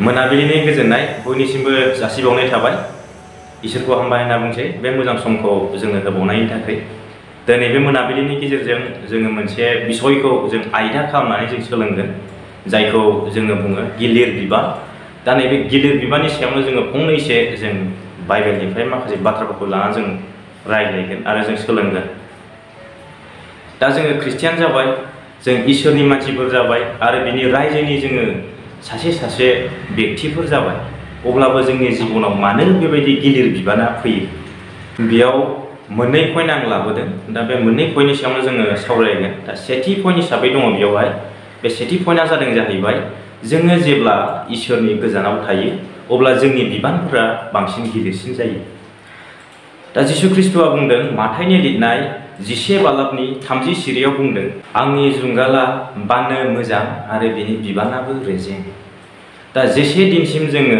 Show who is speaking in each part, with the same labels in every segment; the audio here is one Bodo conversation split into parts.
Speaker 1: मोनाबिलिनि गोजोननाय बयनिसिमबो जासिबावनाय थाबाय। इसोरखौ हामबाय होनना बुंसै बे मोजां समखौ जोंनो होबावनायनि थाखाय। दिनै बे मोनाबिलिनि गेजेरजों जोङो मोनसे बिसयखौ जों आयदा खालामनानै जों सोलोंगोन, जायखौ जोङो बुङो गिलिर बिबान। दा नैबे गिलिर बिबाननि सायावनो जोङो फंनैसो जों बाइबेलनिफ्राय माखासे बाथ्राफोरखौ लानानै जों रायज्लायगोन आरो जों सोलोंगोन। दा जोङो खृष्टियान जाबाय, जों इसोरनि मानसिफोर जाबाय आरो बिनि रायजोनि जोङो सासे व्यक्तिफोर जाबाय। अब्लाबो जोंनि जिबनाव मानो बेबायदि गिलिर बिबाना फैयो? बेयाव मोननै पइन्ट आं लाबोदों। दा बे मोननै पइन्टनि सायावनो जोङो सावरायगोन। दा सेथि पइन्ट हिसाबै दङ बेयावहाय। बे सेथि पइन्टआ जाहैबाय जोङो जेब्ला इसोरनि गोजानाव थायो अब्ला जोंनि बिबानफोरा बांसिन गिलिरसिन जायो। दा जिसु ख्रीष्टआ बुंदों, माथाइनि लिरनाय 10 बालाबनि 30 सिरियाव बुंदों, आंनि जुंगाला बाननो मोजां आरो बिनि बिबानाबो रेजें। दा जेसे दिनसिम जोङो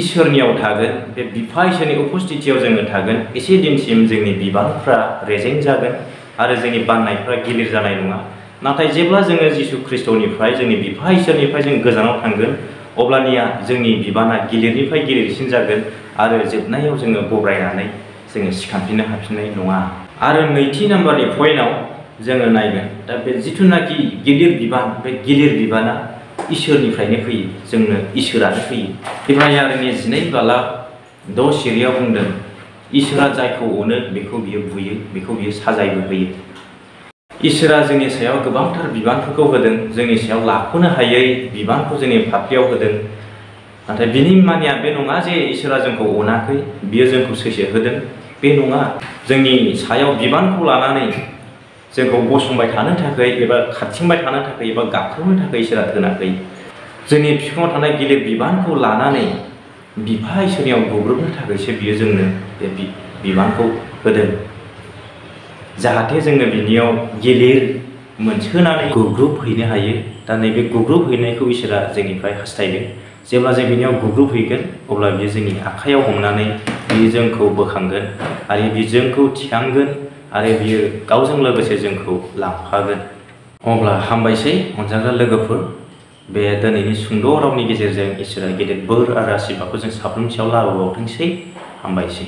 Speaker 1: इसोरनियाव थागोन, बे बिफा इसोरनि उपस्थितियाव जोङो थागोन, एसे दिनसिम जोंनि बिबानफ्रा रेजें जागोन आरो जोंनि बाननायफ्रा गिलिर जानाय नङा। नाथाय जेब्ला जोङो जिसु ख्रीष्टनिफ्राय, जोंनि बिफा इसोरनिफ्राय जों गोजानाव थांगोन, अब्लानिया जोंनि बिबाना गिलिरनिफ्राय गिलिरसिन जागोन आरो जोबनायाव जोङो गब्रायनानै जोङो सिखांफिननो हाफिननाय नङा। आरो नैथि नाम्बारनि पइन्टआव जोङो नायगोन, दा बे जिथुनाखि गिलिर बिबान, बे गिलिर बिबाना इसोरनिफ्रायनो फैयो, जोंनो इसोरानो फैयो। इब्रानियानि 12 बालाब 6 सिरियाव बुंदों, इसोरा जायखौ अनो बेखौ बियो बुयो, बेखौ बियो साजायबो होयो। इसोरा जोंनि सायाव गोबांथार बिबानफोरखौ होदों, जोंनि सायाव लाख'नो हायै बिबानखौ जोंनि फाफ्लियाव होदों। नाथाय बिनि मानिया बे नङा जे इसोरा जोंखौ अनाखै, बियो जोंखौ सैसो होदों, बे नङा। जोंनि सायाव बिबानखौ लानानै जोंखौ गसंबाय थानो थाखाय एबा खारथिंबाय थानो थाखाय एबा गाख्लोबनो थाखाय इसोरा दोनाखै। जोंनि बिखुङाव थानाय गिलिर बिबानखौ लानानै बिफा इसोरनियाव गुग्रुबनो थाखायसो बियो जोंनो बे बिबानखौ होदों, जाहाथे जोङो बिनियाव गिलिर मोनसोनानै गुग्रुबहैनो हायो। दा नैबे गुग्रुबहैनायखौ इसोरा जोंनिफ्राय हास्थायदों। जेब्ला जों बिनियाव गुग्रुबहैगोन अब्ला बियो जोंनि आखाइयाव हमनानै बियो जोंखौ बोखांगोन आरो बियो जोंखौ थिखांगोन आरो बियो गावजों लोगोसे जोंखौ लांफागोन। अब्ला हामबायसै अनजाग्रा लोगोफोर, बे दिनैनि सुंद' रावनि गेजेरजों इसोरा गेदेर बोर आरो आशीर्बादखौ जों साफ्रोमनि सायाव लाबोबावथोंसै। हामबायसै।